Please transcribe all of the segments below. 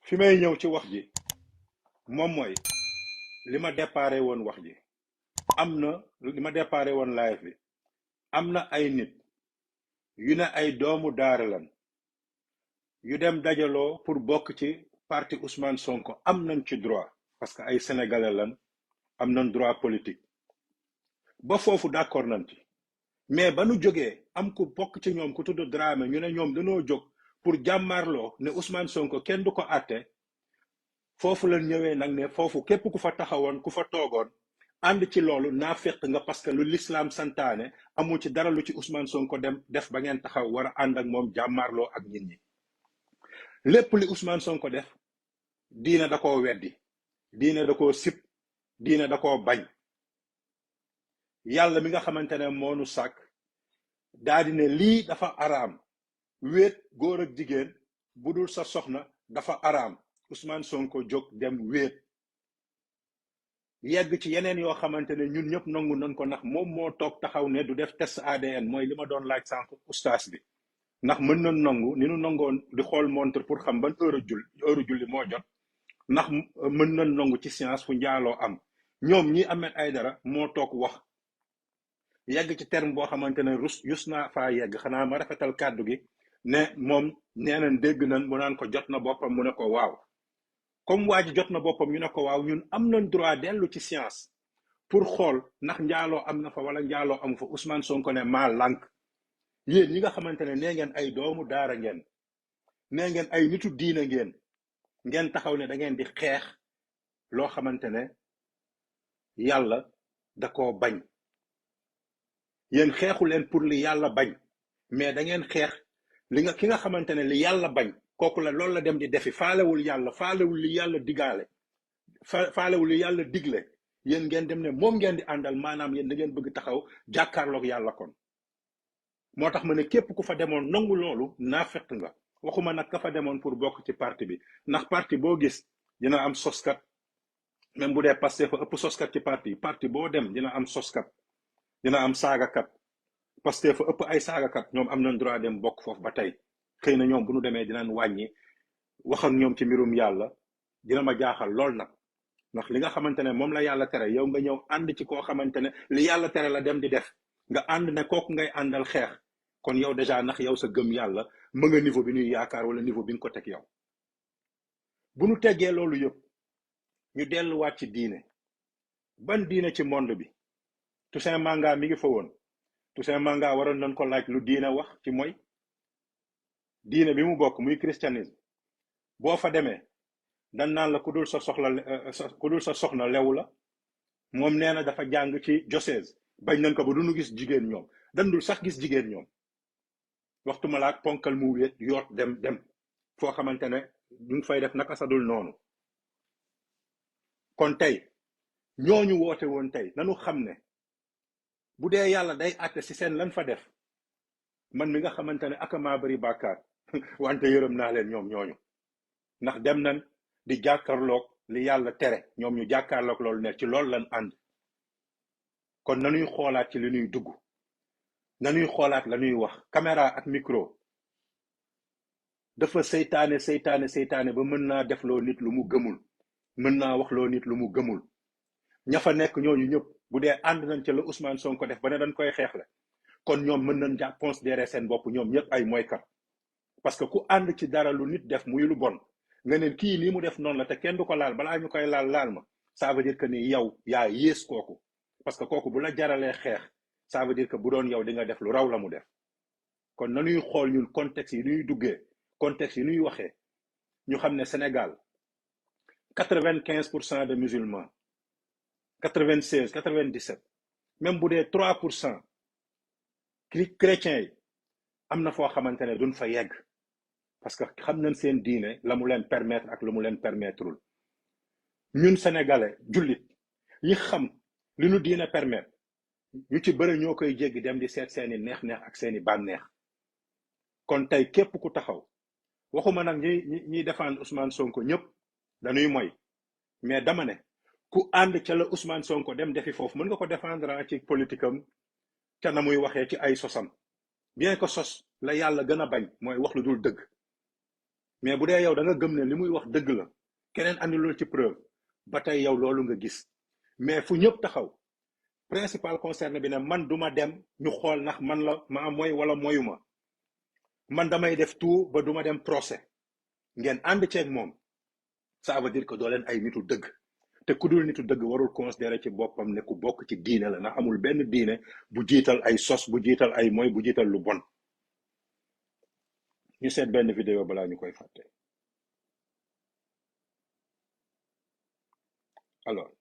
fi may ñëw ci wax ji moom mooy li ma déparé woon wax ji am na li ma déparé woon live bi am na ay nit yu ne ay doomu daara lan yu dem dajaloo pour bokk ci parti Ousmane Sonko am nañ ci droit parce que ay sénégalais lan am nañ droit politique ba foofu d'accord nañ ci mais ba nu jógee am ku bokk ci ñoom ku tudd Dramé ñu ne ñoom dañoo jóg pour jàmmarloo ne Ousmane Sonko kenn du ko àtte foofu lañ ñëwee nag ne foofu képp ku fa taxawoon ku fa toogoon ànd ci loolu naa fekk nga parce que lu l'islam santaane amul ci dara lu ci Ousmane Sonko dem def ba ngeen taxaw war a ànd ak moom jàmmarloo ak nit ñi lépp li Ousmane Sonko def diine da koo weddi diine da koo sib diine da koo bañ yàlla mi nga xamante ne moonu sàkk daa di ne lii dafa araam wéet góor ak jigéen bu dul sa soxna dafa araam Ousmane Sonko jóg dem wéet yegg ci yeneen yoo xamante ne ñun ñëpp nangu nañ ko ndax moom moo toog taxaw ne du def test ADN mooy li ma doon laaj sànq ustaas bi ndax mën nañ nangu ni nu nangoon di xool montre pour xam ban heure julli moo jot ndax mën nañ nangu ci science fu njaaloo am ñoom ñi Ahmed Aïdara moo toog wax yegg ci terme boo xamante ne yus naa faa yegg xanaa ma rafetal kàddu gi ne moom nee nañ dégg nañ mu naan ko jot na boppam mu ne ko waaw comme waa ji jot na boppam ñu ne ko waaw ñun am nañ droit dellu ci science pour xool ndax njaaloo am na fa wala njaaloo amu fa Ousmane Sonko ne maa lànk yéen ñi nga xamante ne nee ngeen ay doomu daara ngeen nee ngeen ay nitu diina ngeen taxaw ne da ngeen di xeex loo xamante ne yàlla da koo bañ yéen xeexu leen pour li yàlla bañ mais da ngeen xeex ki nga xamante ne li yàlla bañ kooku la loolu la dem di defi faalewul yàlla faalewul li yàlla digaale faalewul li yàlla digle yéen ngeen dem ne moom ngeen di àndal maanaam yéen da ngeen bëgg taxaw jàkkaarloog yàlla kon moo tax ma ne képp ku fa demoon nangu loolu naa fekk nga waxuma nag ka fa demoon pour bokk ci parti bi ndax parti boo gis dina am soskat même bu dee Pastef fa ëpp soskat ci parti boo dem dina am soskat dina am saagakat Pastef fa ëpp ay saagakat ñoom am nañ droit dem bokk foofu ba tey xëy na ñoom bu ñu demee dinañ wàññi wax ak ñoom ci mbirum yàlla dina ma jaaxal lool nag ndax li nga xamante ne moom la yàlla tere yow nga ñëw ànd ci koo xamante ne li yàlla tere la dem di def nga ànd ne kooku ngay àndal xeex kon yow déjà ndax yow sa gëm yàlla ma nga niveau bi ñuy yaakaar wala niveau bi nga ko teg yow bu ñu teggee loolu yëpp ñu delluwaat ci diine ban diine ci monde bi Toussaint Manga mi ngi fa woon Toussaint Manga waroon nañ ko laaj lu diine wax ci mooy diine bi mu bokk muy christianisme boo fa demee dan naan la ku dul sa soxna lew la moom nee na dafa jàng ci diocèse bañ nañ ko ba duñu gis jigéen ñoom dan dul sax gis jigéen ñoom waxtu ma laak ponkal mu wéet yoot dem foo xamante ne duñ fay def naka sadul noonu kon tey ñooñu woote woon tey nanu xam ne bu dee yàlla day àtte ci seen lan fa def man mi nga xamante ne akamaa bari bàkkaar wante yërëm naa leen ñoom ñooñu ndax dem nañ di jàkkaarloog li yàlla tere ñoom ñu jàkkaarloog loolu ne ci loolu lan ànd kon nañuy xoolaat ci li ñuy dugg nañuy xoolaat la ñuy wax caméra ak micro dafa seytaane ba mën naa def loo nit lu mu gëmul mën naa wax loo nit lu mu gëmul ña fa nekk ñooñu ñëpp bu dee ànd nañ ca la Ousmane Sonko def ba ne dañ koy xeexle kon ñoom mën nañ jàpp considérer seen bopp ñoom ñëpp ay moykat parce que ku ànd ci dara lu nit def muy lu bon nga ne kii nii mu def noonu la te kenn du ko laal balaa ñu koy laal ma ça veut dire que ni yow yaa yées kooku parce que kooku bu la jaralee xeex ça veut dire que bu doon yow di nga def lu raw la mu def kon nañuy xool ñun contexte yi ñuy duggee contexte yi ñuy waxee ñu xam ne Sénégal 95% de musulmans 96 97 même bu dee 3% chrétiens yi am na foo xamante ne duñ fa yegg parce que xam nañ seen diine la mu leen permettre ak la mu leen permettrul ñun sénégalais jullit yi xam li ñu diine permettre ñu ci bëri ñoo koy jéggi dem di seet seeni neex-neex ak seeni bànneex kon tey képp ku taxaw waxuma nag ñiy défendre Ousmane Sonko ñëpp dañuy moy mais dama ne ku ànd ca la Ousmane Sonko dem defi foofu mën nga ko défendre ci politique am ca na muy waxee ci ay sosam bien que sos la yàlla gën a bañ mooy wax lu dul dëgg mais bu dee yow da nga gëm ne li muy wax dëgg la keneen andi loolu ci preuve ba tey yow loolu nga gis mais fu ñëpp taxaw principal concerné bi ne man duma dem ñu xool ndax man la maa mooy wala moyuma man damay def tout ba duma dem procès ngeen ànd ceeg moom ça veut dire que doo leen ay nitu dëgg te ku dul nitu dëgg warul considérer ci boppam ne ku bokk ci diine la ndax amul benn diine bu jiital ay sos bu jiital ay mooy bu jiital lu bon ñu seet benn vidéo balaa ñu koy fàtte alors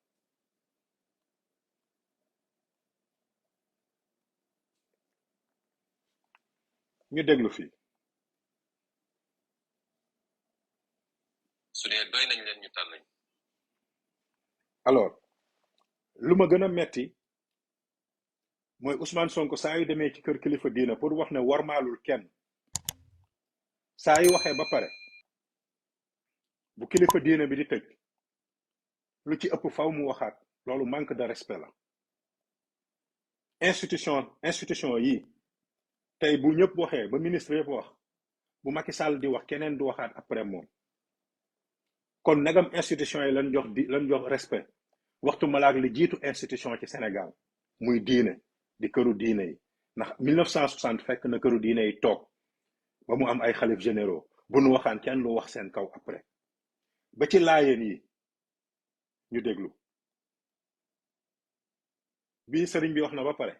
ñu déglu fii su dee doy nañ leen ñu tànn alors lu ma gën a metti mooy Ousmane Sonko saa yu demee ci kër kilifa diina pour wax ne warmaalul kenn saa yu waxee ba pare bu kilifa diina bi di tëj lu ci ëpp faw mu waxaat loolu manque de respect la institution yi tey bu ñëpp waxee ba ministre yëpp wax bu Macky Sall di wax keneen du waxaat après moom kon nagam institution yi lan jox respect waxtu malaak li jiitu institution ci Sénégal muy diine di këru diine yi ndax 1960 fekk na këru diine yi toog ba mu am ay xalif généraux bu nu waxaan kenn lu wax seen kaw après ba ci laayeen yi ñu déglu bii sëriñ bi wax na ba pare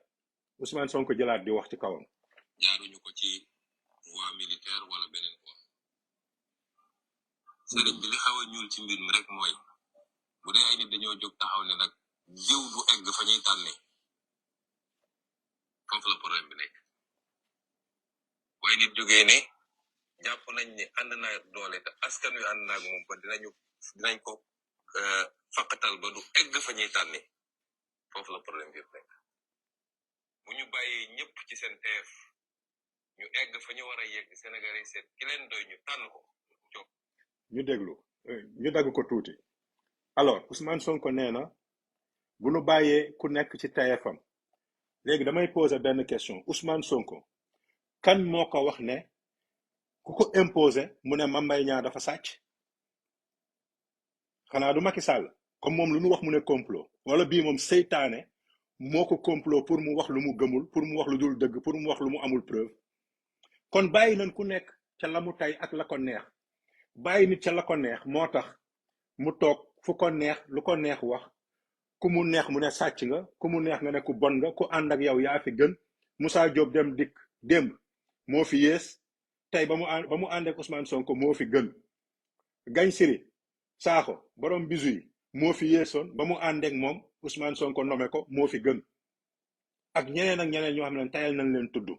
Ousmane Sonko jëlaat di wax ci kawam jaaruñu ko ci voie militaire wala beneen voie sëriñ bi li xaw a ñuul ci mbir mi rek mooy bu dee ay nit dañoo jóg taxaw ne nag jiw du egg fa ñuy tànne foofu la problème bi nekk waaye nit jógee ne jàpp nañ ne ànd naa doole te askan wi ànd naag moom ba dinañ ko faqatal ba du egg fa ñuy tànne foofu la problème bi nekk bu ñu bàyyee ñëpp ci seen teef ñu egg fa ñu war a yegg Sénégalais seet ki leen doy ñu tànn ko jóg ñu déglu ñu dagg ko tuuti alors Ousmane Sonko nee na bu nu bàyyee ku nekk ci TFM léegi damay poser benn question Ousmane Sonko kan moo ko wax ne ku ko imposer mu ne Mame Mbaye Niang dafa sàcc xanaa du Macky Sall comme moom lu nu wax mu ne complot wala bii moom seytaane moo ko complot pour mu wax lu mu gëmul pour mu wax lu dul dëgg pour mu wax lu mu amul preuve kon bàyyi nañ ku nekk ca la mu tay ak la ko neex bàyyi nit ca la ko neex moo tax mu toog fu ko neex lu ko neex wax ku mu neex mu ne sàcc nga ku mu neex nga ne ku bon nga ku ànd ak yow yaa fi gën Moussa Diop dem dikk démb moo fi yées tey ba mu ànd ak Ousmane Sonko moo fi gën Gagne Siri Sakho borom bisu yi moo fi yéesoon ba mu ànd ak moom Ousmane Sonko nommé ko moo fi gën ak ñeneen ñoo xam ne tayal nañ leen tudd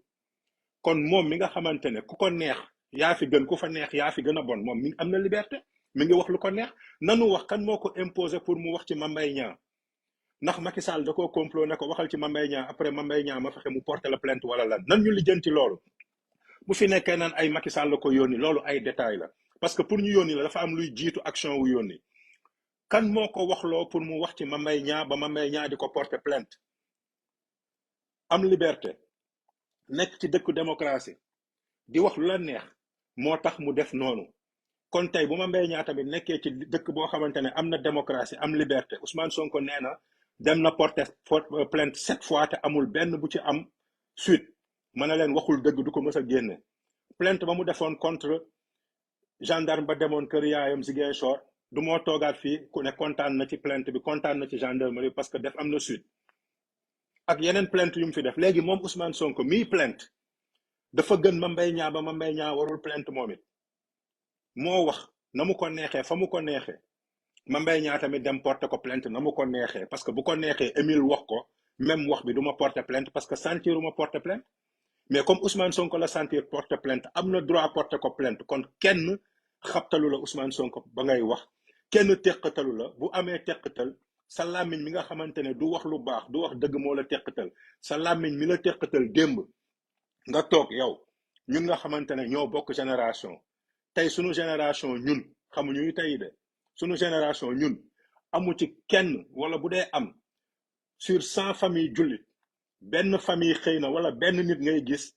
kon moom mi nga xamante ne ku ko neex yaa fi gën ku fa neex yaa fi gën a bon moom mi am na liberté mi ngi wax lu ko neex nanu wax kan moo ko imposer pour mu wax ci Mame Mbaye Niang ndax Macky Sall da koo complot ne ko waxal ci Mame Mbaye Niang après Mame Mbaye Niang ma fexe mu porter la plainte wala lan nan ñu lijjanti loolu bu fi nekkee naan ay Macky Sall la ko yónni loolu ay détails la parce que pour ñu yónni la dafa am luy jiitu action wu yónni kan moo ko waxloo pour mu wax ci Mame Mbaye Niang ba Mame Mbaye Niang di ko porter plainte am liberté nekk ci dëkku démocratie di wax lu la neex moo tax mu def noonu kon tey bu Mame Mbaye Niang tamit nekkee ci dëkk boo xamante ne am na démocratie am liberté Ousmane Sonko nee na dem na porter plainte 7 fois te amul benn bu ci am suite mën na leen waxul dëgg du ko mës a génne plainte ba mu defoon contre gendarme ba demoon kër yaayam Ziguinchor du moo toogaat fii ku ne kontaan na ci plainte bi kontaan na ci gendarmerie parce que def am na suite ak yeneen plainte yu mu fi def léegi moom Ousmane Sonko mii plainte dafa gën Mame Mbaye Niang ba Mame Mbaye Niang warul plainte moom it moo wax na mu ko neexee fa mu ko neexee Mame Mbaye Niang tamit dem porter ko plainte na mu ko neexee parce que bu ko neexee Émile wax ko même wax bi du ma porter plainte parce que sentiruma porter plainte mais comme Ousmane Sonko la sentir porter plainte am na droit porter ko plainte kon kenn xabtalu la Ousmane Sonko ba ngay wax kenn teqatalu la bu amee teqatal sa làmmiñ mi nga xamante ne du wax lu baax du wax dëgg moo la teqatal sa làmmiñ mi la teqatal démb nga toog yow ñun nga xamante ne ñoo bokk génération tey sunu génération ñun xamuñu tey de sunu génération ñun amu ci kenn wala bu dee am sur 100 familles jullit benn famille xëy na wala benn nit ngay gis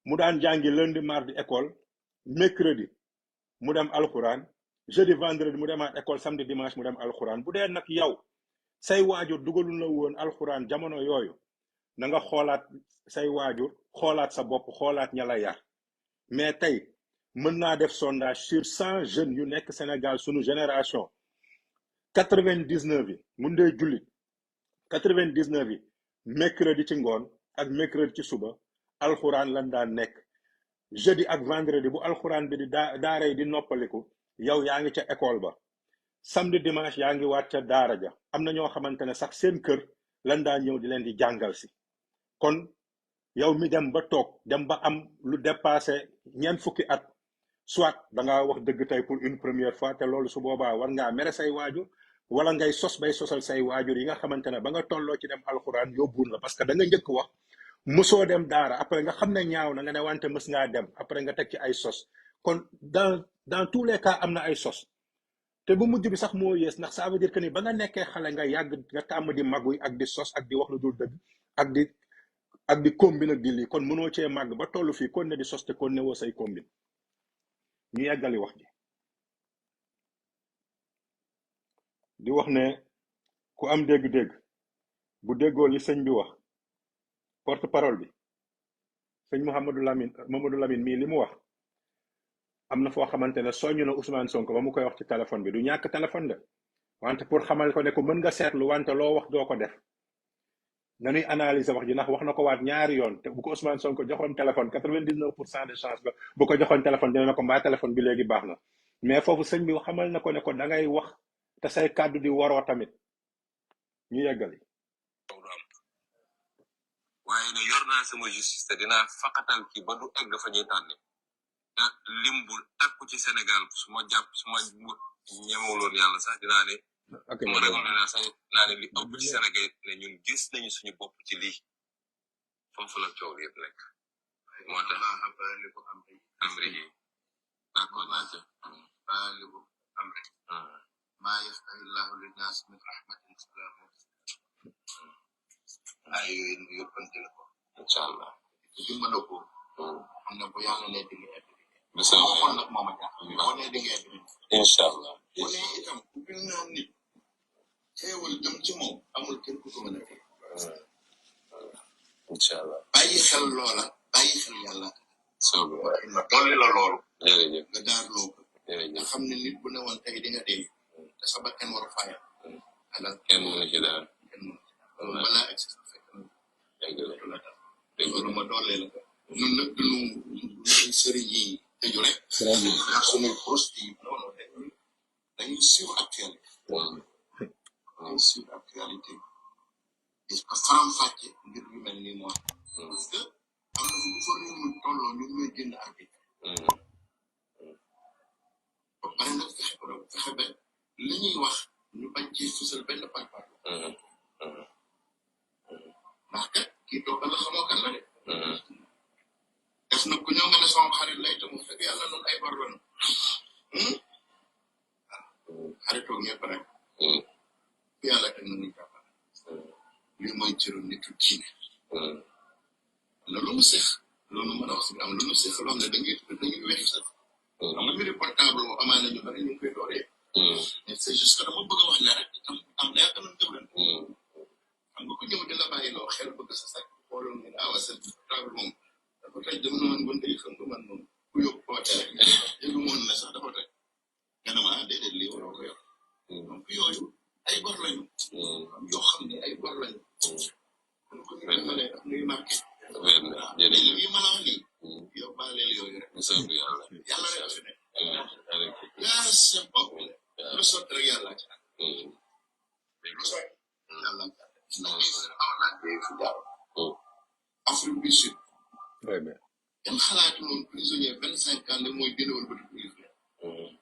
mu daan jàngi lundi mardi école mercredi mu dem alxuraan jeudi vendredi mu demaat école samedi dimanche mu dem alxuraan bu dee nag yow say waajur dugalul la woon alxuraan jamono yooyu na nga xoolaat say waajur xoolaat sa bopp xoolaat ña la yar mais tey mën naa def sondage sur 100 jeunes yu nekk Sénégal sunu génération 99 yi mun dee jullit 99 yi mercredi ci ngoon ak mercredi ci suba alxuraan lan daan nekk jeudi ak vendredi bu alxuraan bi di daaray di noppaliku yow yaa ngi ca école ba samedi dimanche yaa ngi waat ca daara ja am na ñoo xamante ne sax seen kër lan daan ñëw di leen di jàngal si kon yow mi dem ba toog dem ba am lu dépassé ñeent fukki at soit da nga wax dëgg tey pour une première fois te loolu su boobaa war ngaa mere say waajur wala ngay sos bay sosal say waajur yi nga xamante ne ba nga tolloo ci dem alxuraan yóbbuun la parce que da nga njëkk wax mësoo dem daara après nga xam ne ñaaw na nga ne wante mës ngaa dem après nga teg ci ay sos kon dans tous les cas am na ay sos te bu mujj bi sax moo yées ndax ça veut dire que ni ba nga nekkee xale nga yàgg nga tàmm di maguy ak di sos ak di wax lu dul dëgg ak di combine ak di lii kon mënoo cee màgg ba toll fii kon ne di sos te kon ne woo say combine ñu yeggali wax ji di wax ne ku am dégg-dégg bu déggoo li sëñ bi wax porte parole bi sëñ Mamadou Lamine mii li mu wax am na foo xamante ne soññu na Ousmane Sonko ba mu koy wax ci téléphone bi du ñàkk téléphone de wante pour xamal ko ne ko mën nga seetlu wante loo wax doo ko def nañuy analyser wax ji ndax wax na ko waat ñaari yoon te bu ko Ousmane Sonko joxoon téléphone 99% de chance la bu ko joxoon téléphone dina na ko mbaa téléphone bi léegi baax na mais foofu sëñ bi xamal na ko ne ko da ngay wax te say kàddu di waroo tamit ñu yeggali. waaye ne yor naa sama justice te dinaa faqatal kii ba du egg fa ñuy tànne te lim bu takku ci Sénégal su ma ñemewuloon yàlla sax dinaa ne ma ragal naa sax naa ne li ëpp ci Sénégal ne ñun gis nañu suñu bopp ci lii foofu la coow yëpp nekk moo tax amri yi d'accord naa ci baaligu amri maa yaftahillahu linnaas min rahmatin ay yooyu ñu yóbbante la ko incha allah dimbale ko xam ne bu yàlla ne di nga egg xool nag moom a jaaxal boo nee di nga egg incha allah bu ne itam ku bil naan nit xéewal jëm ci moom amul kenn ku ko mën a def incha allah bàyyi xel loola bàyyi xel yàlla ma dolli la loolu nga daar loo ko nga xam ne nit bu ne woon tey di nga dee te sa bakkan war a fayal ala kenn mënu ci dara loolu balaa egg sa fekk loolu ma doolee la ñun nag duñu sëriñ yi tëju rek ndax suñuy poste yi noonu dañuy suivre actualité dañuy suivre actualité parce que faram-fàcce ngir yu mel nii moo parce que am na bu fa réew mi tolloo ñu ñooy jënd arbitre ba pare nag fexe ba li ñuy wax ñu bañ ci fësal benn par ndax kat kii toogal la xamoo kan la de def na ku ñëw nga ne sama xarit lay te mu fekk yàlla noonu ay bor lañu xaritoog ñëpp rek ku yàlla teg na ñu jàppale lii mooy cëru nitu diine na lu mu seex loolu mën a wax si am lu mu seex loo xam ne dañuy weex sax xam nga mbiri portable moom amaana ñu bari ñu ngi koy dooree mais c'est juste que dama bëgg a wax ne rek itam am na yaakaar nañ jëwlen xam nga ko ñëw di la bàyyi loo xel bëgg sa sax xooloon nga ne awa sa portable moom dafa tey dem na man bon day xam nga man moom ku yóbbu koote rek yëgu moon ne sax dafa tey nga ne ma déedéet lii waroo ko yor donc yooyu ay bor lañu yoo xam ne ay bor lañu kon ko ñu defalee daf nuy marqué lii ma la wax nii yow baaleel yooyu rek yàlla rek a fi ne yaa c'est bon lu sotti rek yàlla ci nag lu sotti yàlla Afrique du Sud kenn xalaatu woon prisonnier 25 ans ne mooy gënawal ba di prisonnier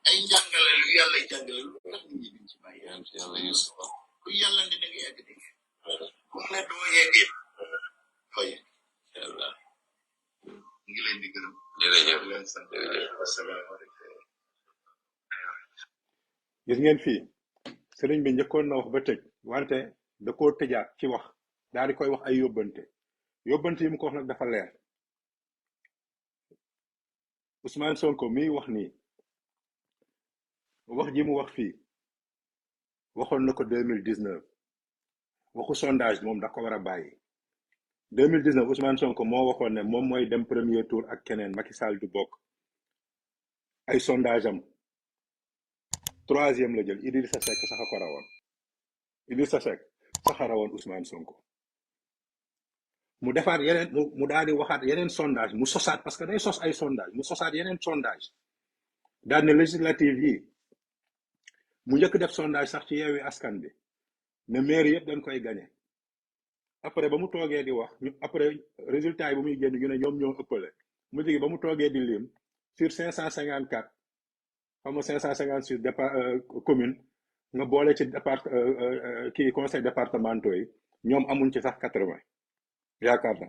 ay njàngale lu yàlla jàngale lu tax nit ñi duñ ci bàyyi ku yàlla ne da nga yegg dégg ku mu ne doo yeggee doo yegg yàlla ngi leen di gërëm jërëjëf leen sant asalaamaaleykum gis ngeen fii sëriñ bi njëkkoon na wax ba tëj wante da koo tëjaat ci wax daal di koy wax ay yóbbante yi mu ko wax nag dafa leer Ousmane Sonko miy wax nii wax ji mu wax fii waxoon na ko 2019 waxu sondage moom da ko war a bàyyi 2019 Ousmane Sonko moo waxoon ne moom mooy dem premier tour ak keneen Macky Sall du bokk ay sondage am troisième la jël Idrissa Seck sax a ko rawoon Idrissa Seck sax a rawoon Ousmane Sonko mu defaat yeneen mu daal di waxaat yeneen sondage mu sosaat parce que day sos ay sondage mu sosaat yeneen sondage daal ne législative yi mu njëkk def sondage sax ci Yewwi Askan bi ne maire yëpp dañ koy gagné après ba mu toogee di wax après résultat yi ba muy génn ñu ne ñoom ñoo ëppale mu jigi ba mu toogee di lim sur 554 xam nga 556 commune nga boole ci kii conseil départementaux yi ñoom amuñ ci sax 80 yaakaar na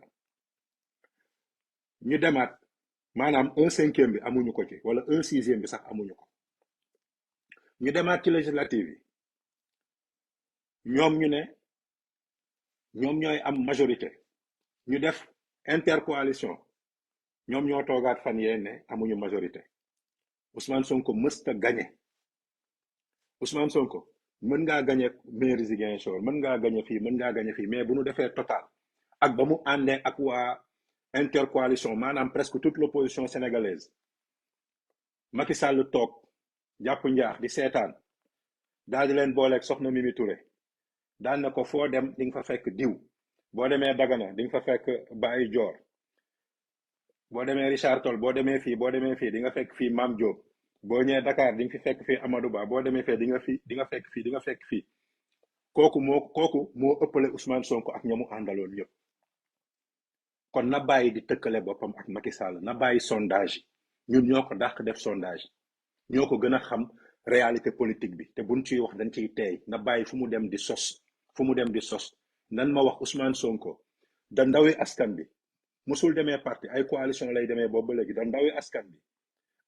ñu demaat maanaam 1/5 bi amuñu ko ci wala 1/6 bi sax amuñu ko ñu demaat ci législative yi ñoom ñu ne ñoom ñooy am majorité ñu def intercoalition ñoom ñoo toogaat fan yee ne amuñu majorité Ousmane Sonko mësta gagné Ousmane Sonko mën ngaa gagné maire Ziguinchor mën ngaa gagné fii mën ngaa gagné fii mais bu ñu defee total ak ba mu àndee ak waa intercoalition maanaam presque toute l'opposition sénégalaise Macky Sall toog jàpp njaax di seetaan daal di leen booleeg soxna Mimi Touré daan na ko foo dem di nga fa fekk diw boo demee Dagana di nga fa fekk Baye Dior boo demee Richard Toll boo demee fii di nga fekk fii Mame Diop boo ñëwee Dakar di nga fi fekk fii Amadou Ba boo demee fee di nga fekk fii kooku moo ëppale Ousmane Sonko ak ñamu àndaloon yëpp kon na bàyyi di tëkkale boppam ak Macky Sall na bàyyi sondage yi ñun ñoo ko dàq def sondage ñoo ko gën a xam réalité politique bi te buñ ciy wax dañ ciy teey na bàyyi fu mu dem di sos nan ma wax Ousmane Sonko da ndawi askan bi musul demee parti ay coalition lay demee boobu ba léegi da ndawi askan bi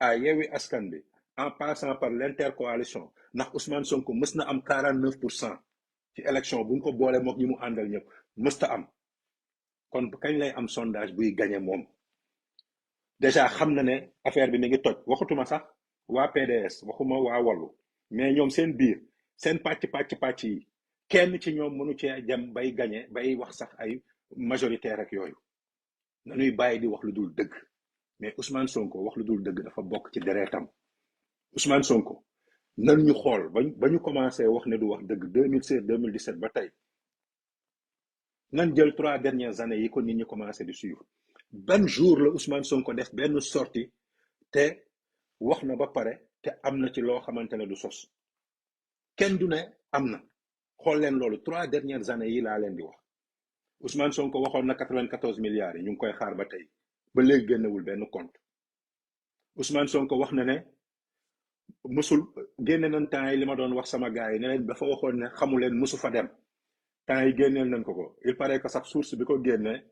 à Yewwi Askan bi en passant par l'intercoalition ndax Ousmane Sonko mës na am 49% ci élection bu ñu ko boole mook ñi mu àndal ñëpp mësta am kon kañ lay am sondage buy gagné moom déjà xam na ne affaire bi mi ngi toj waxatuma sax waa PDS waxuma waa Wallu mais ñoom seen biir seen pàcc yi kenn ci ñoom mënu cee dem bay gagné bay wax sax ay majoritaire ak yooyu nañuy bàyyi di wax lu dul dëgg mais Ousmane Sonko wax lu dul dëgg dafa bokk ci deretam Ousmane Sonko nan ñu xool ba ñu commencé wax ne du wax dëgg 2016 2017 ba tey nan jël 3 dernières années yi ko nit ñi commencé di suivre ban jour la Ousmane Sonko def benn sortie te wax na ba pare te am na ci loo xamante ne du sos kenn du ne am na xool leen loolu 3 dernières années yi laa leen di wax Ousmane Sonko waxoon na 94 milliards yi ñu ngi koy xaar ba tey ba léegi génnewul benn compte Ousmane Sonko wax na ne musul génne nañ temps yi li ma doon wax sama gars yi ne leen dafa waxoon ne xamu leen musu fa dem temps yi génneel nañ ko il paraît que sax source bi ko génne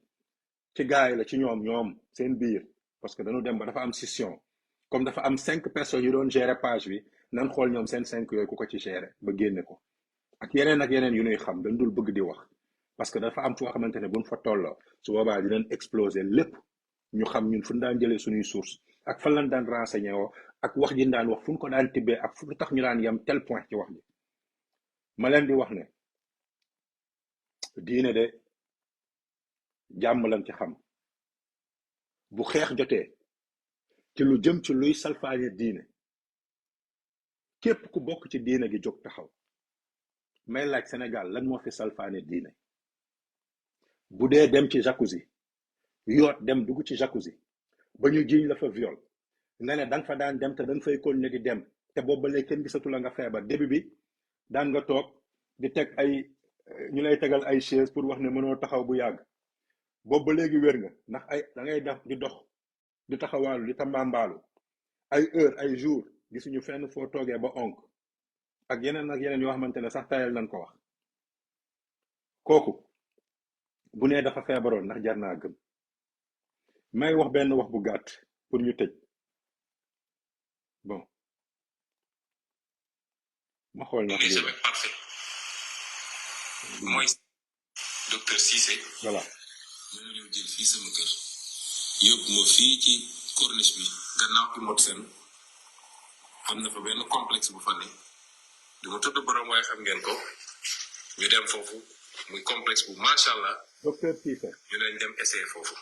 ci gars yi la ci ñoom seen biir parce que dañu dem ba dafa am scission comme dafa am 5 personnes yu doon gérer page bi nan xool ñoom seen 5 yooyu ku ko ci gérer ba génne ko ak yeneen yu ñuy xam dañ dul bëgg di wax parce que dafa am foo xamante ne buñ fa tolloo su boobaa dinañ exploser lépp ñu xam ñun fu ñu daan jëlee suñuy source ak fan lañ daan renseigné woo ak wax ji daan wax fu ñu ko daan tibbee ak fu tax ñu daan yem tel point ci wax ji ma leen di wax ne diine de jàmm lañ ci xam bu xeex jotee ci lu jëm ci luy salfaañe diine képp ku bokk ci diine gi jóg taxaw may laaj Sénégal lan moo fi salfaañe diine bu dee dem ci jacuzzi yoot dem dugg ci jacuzzi ba ñu jiiñ la fa viol nga ne danga fa daan dem te danga fay continuer di dem te boobu ba léegi kenn gisatu la nga feebar début bi daan nga toog di teg ay ñu lay tegal ay chaise pour wax ne mënoo taxaw bu yàgg boobu ba léegi wér nga ndax ay da ngay def di dox di taxawaalu di tambaambaalu ay heure ay jour gisuñu fenn foo toogee ba onk ak yeneen yoo xamante ne sax tayal nañ ko wax kooku bu nee dafa feebaroon ndax jar naa gëm may wax benn wax bu gàtt pour ñu tëj bon ma xool ndax lii la parfait mooy docteur Cissé voilà moo ñëw jël fii sama kër yóbbu ma fii ci corniche bi gannaaw ci mot seen am na fa benn complexe bu fa ne du ma tudd borom waaye xam ngeen ko ñu dem foofu muy complexe bu macha allah docteur Cissé ñu leen dem essayer foofu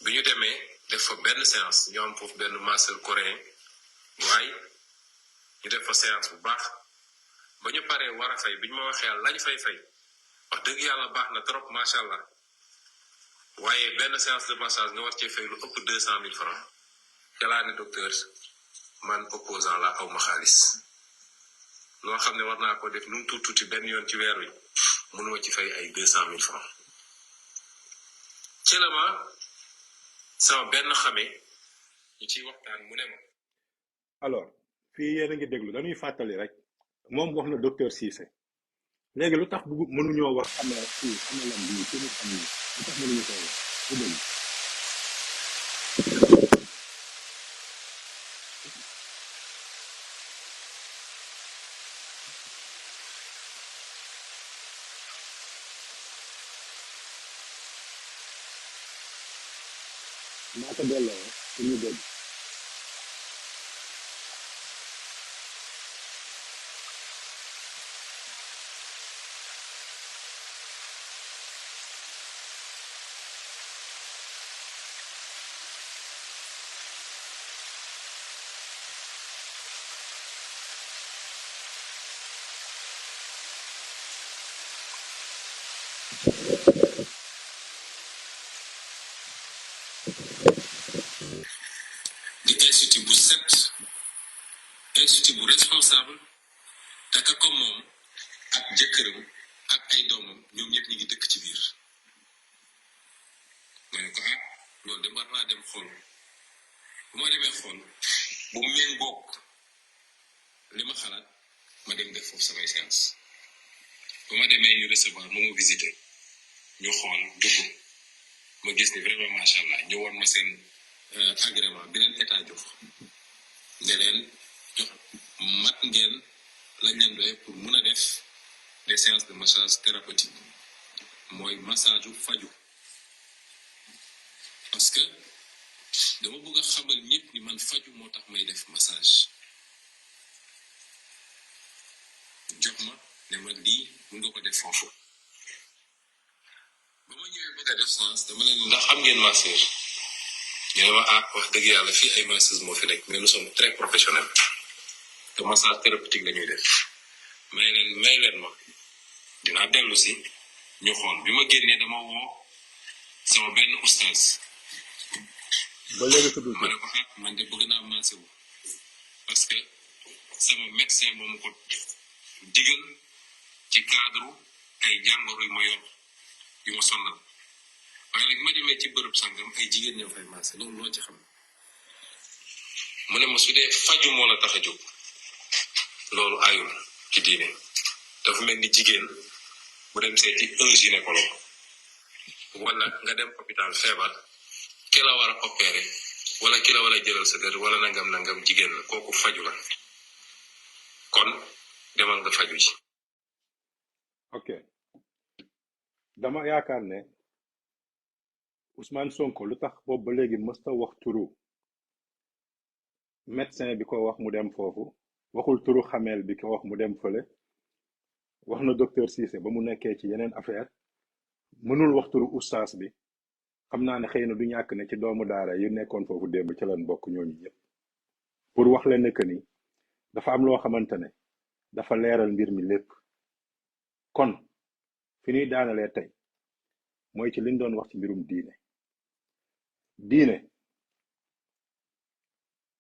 bi ñu demee def fa benn séance ñu am foofu benn masseur coréen waaye ñu def fa séance bu baax ba ñu paree war a fay bi ñu ma waxee lañ fay wax dëgg yàlla baax na trop macha allah waaye benn séance de massage nga war cee fay lu ëpp 200 000 francs te laa ne docteur man opposant la aw ma xaalis loo xam ne war naa ko def nu mu tuuti benn yoon ci weer wi mënuma ci fay ay 200 000 francs ci la ma sama benn xamee ñu ciy waxtaan mu ne ma. alors fii yéen a ngi déglu dañuy fàttali rek moom wax na docteur Cissé léegi lu tax mënuñoo wax am na fii am na lam bii ci nit am ni lu tax mënuñu ko wax bu déglu maa ko delloo suñu dégg di institut bu set institut bu responsable te ko moom ak jëkkëram ak ay doomam ñoom ñëpp ñu ngi dëkk ci biir ma ne ko loolu de war naa dem xool bu ma demee xool bu méngoog li ma xalaat ma dem def foofu samay séance bu ma demee ñu recevoir ma visité ñu xool dugg ma gis ni vraiment macha allah ñu woon ma seen agrément bi leen état jox ne leen jox mat ngeen lañ leen doye pour mun a def des séances de massage thérapeutique mooy massage faju parce que dama bëgg a xamal ñëpp ni man faju moo tax may def massage jox ma ne ma lii mun nga ko def foofu ba ma ñëwee bëgg a def séance dama leen ndax xam ngeen masseur ñu ne ma wax dëgg yàlla fii ay masseuses moo fi nekk mais nous sommes très professionnels te massage thérapeutique la ñuy def may leen ma dinaa dellu si ñu xool bi ma génnee dama woo sama benn oustaz ba léegi tudd ma ne ko man de bëgg naa massé wu parce que sama médecin moo ma ko digal ci cadre ay jàngoro yu ma yor yu ma sonnal waaye nag ma demee ci bërëb sàngam ay jigéen ñoo fay massé loolu loo ci xam mu ne ma su dee faju moo la tax a jóg loolu ayul ci diine dafa mel ni jigéen bu dem seeti un gynécologue wala nga dem hôpital feebar ki la war a opéré wala ki la war a jëlal sa dër wala nangam jigéen la kooku faju la kon demal nga faju ji. ok dama yaakaar ne Ousmane Sonko lu tax boobu ba léegi mësta wax turu médecin bi ko wax mu dem foofu waxul turu xameel bi ko wax mu dem fële wax na docteur Cissé ba mu nekkee ci yeneen affaire mënul wax turu oustaz bi xam naa ne xëy na du ñàkk ne ci doomu daara yu nekkoon foofu démb ci lan bokk ñooñu ñëpp pour wax leen ne que ni dafa am loo xamante ne dafa leeral mbir mi lépp kon fi ñuy daanalee tey mooy ci liñ doon wax ci mbirum diine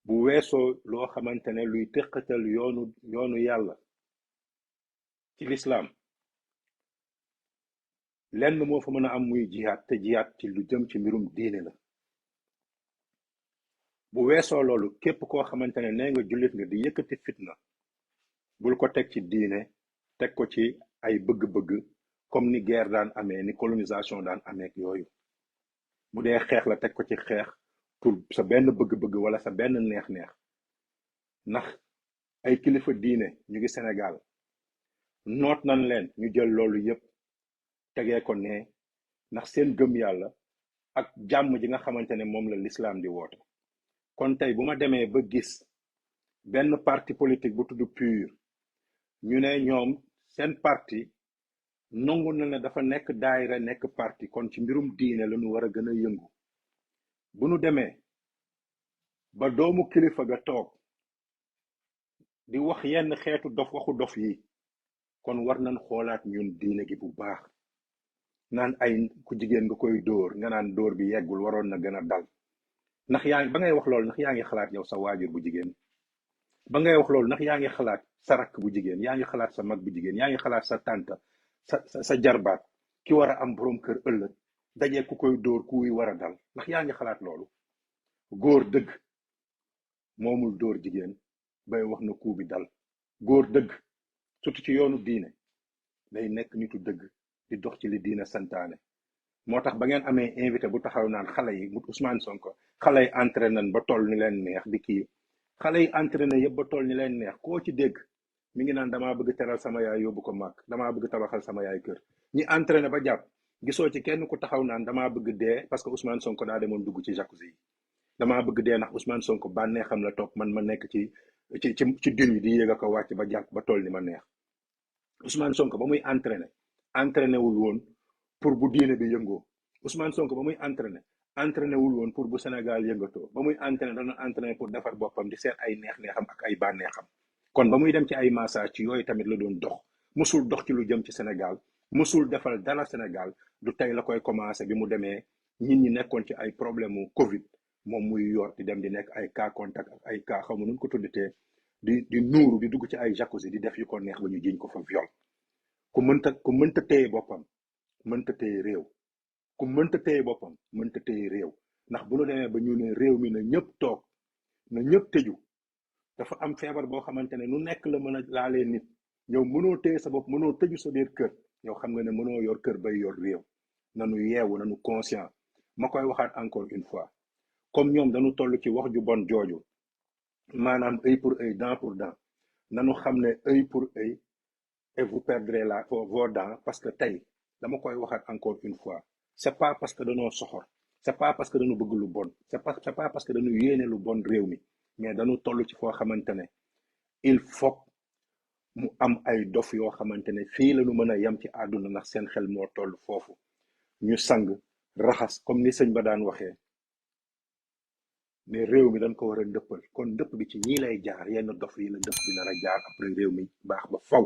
bu weesoo loo xamante ne luy teqatal yoonu yàlla ci lislaam lenn moo fa mën a am muy jihaat te jihaat ci lu jëm ci mbirum diine la bu weesoo loolu képp koo xamante ne nee nga jullit nga di yëkkati fitna bul ko teg ci diine teg ko ci ay bëgg-bëgg comme ni guerre daan amee ni colonisation daan amee yooyu bu dee xeex la teg ko ci xeex pour sa benn bëgg-bëgg wala sa benn neex-neex ndax ay kilifa diine ñu ngi Sénégal noot nañ leen ñu jël loolu yépp tegee ko ne ndax seen gëm yàlla ak jàmm ji nga xamante ne moom la lislaam di woote kon tey bu ma demee ba gis benn parti politique bu tudd PUR ñu ne ñoom seen parti nangu na ne dafa nekk daayira nekk parti kon ci mbirum diine la ñu war a gën a yëngu bu nu demee ba doomu kilifa ga toog di wax yenn xeetu waxu dof yi kon war nañ xoolaat ñun diine gi bu baax naan ay ku jigéen nga koy dóor nga naan dóor bi yeggul waroon na gën a dal ndax ba ngay wax loolu ndax yaa ngi xalaat yow sa waajur bu jigéen ba ngay wax loolu ndax yaa ngi xalaat sa rakk bu jigéen yaa ngi xalaat sa mag bu jigéen yaa ngi xalaat sa tànta sa jarbaat ki war a am borom kër ëllëg dajee ku koy dóor kuy war a dal ndax yaa ngi xalaat loolu góor dëgg moomul dóor jigéen bay wax na kuu bi dal góor dëgg surtout ci yoonu diine day nekk nitu dëgg di dox ci li diine santaane moo tax ba ngeen amee invité bu taxaw naan xale yi mu Ousmane Sonko xale yi entraîné nañ ba toll ni leen neex di kii xale yi entraîné yëpp ba toll ni leen neex koo ci dégg mi ngi naan damaa bëgg teral sama yaay yóbbu ko màkk damaa bëgg tabaxal sama yaay kër ñi entraîné ba jàpp gisoo ci kenn ku taxaw naan damaa bëgg dee parce que Ousmane Sonko daa demoon dugg ci jacuzzi yi damaa bëgg dee ndax Ousmane Sonko bànnee xam la topp man ma nekk ci dun yi di yéeg a ko wàcc ba jàpp ba toll ni ma neex Ousmane Sonko ba muy entraîné wul woon pour bu diine bi yëngoo Ousmane Sonko ba muy entraîné wul woon pour bu Sénégal yëngatoo ba muy entraîné dana entraîné pour defar boppam di seet ay neex-neexam ak ay bànneexam kon ba muy dem ci ay massage ci yooyu tamit la doon dox musul dox ci lu jëm ci Sénégal musul defal dara Sénégal du tey la koy commencé bi mu demee nit ñi nekkoon ci ay problème mu Covid moom muy yor di dem di nekk ay cas contact ak ay cas xamu nuñ ko tudditee di nuuru di dugg ci ay jacuzzi di def yu ko neex ba ñu jiñ ko fa viol ku mënta téye boppam mënta téye réew ku mënta téye boppam mënta téye réew ndax bu ñu demee ba ñu ne réew mi na ñëpp toog na ñëpp tëju dafa am feebar boo xamante ne nu nekk la mën a laalee nit yow mënoo téye sa bopp mënoo tëju sa biir kër yow xam nga ne mënoo yor kër bay yor réew nanu yeewu nanu conscient ma koy waxaat encore une fois comme ñoom dañu toll ci wax ju bon jooju maanaam œil pour œil dent pour dent nanu xam ne œil pour œil et vous perdrez vos dents parce que tey dama koy waxaat encore une fois c'est pas parce que dañoo soxor c'est pas parce que dañu bëgg lu bon c'est pas parce que dañu yéene lu bon réew mi mais dañu toll ci foo xamante ne il faut mu am ay dof yoo xamante ne fii la ñu mën a yem ci àdduna ndax seen xel moo toll foofu ñu sang raxas comme ni sëñ ba daan waxee ne réew mi dañ ko war a dëppal kon dëpp bi ci ñii lay jaar yenn dof yi la dëpp bi nar a jaar après réew mi baax ba faw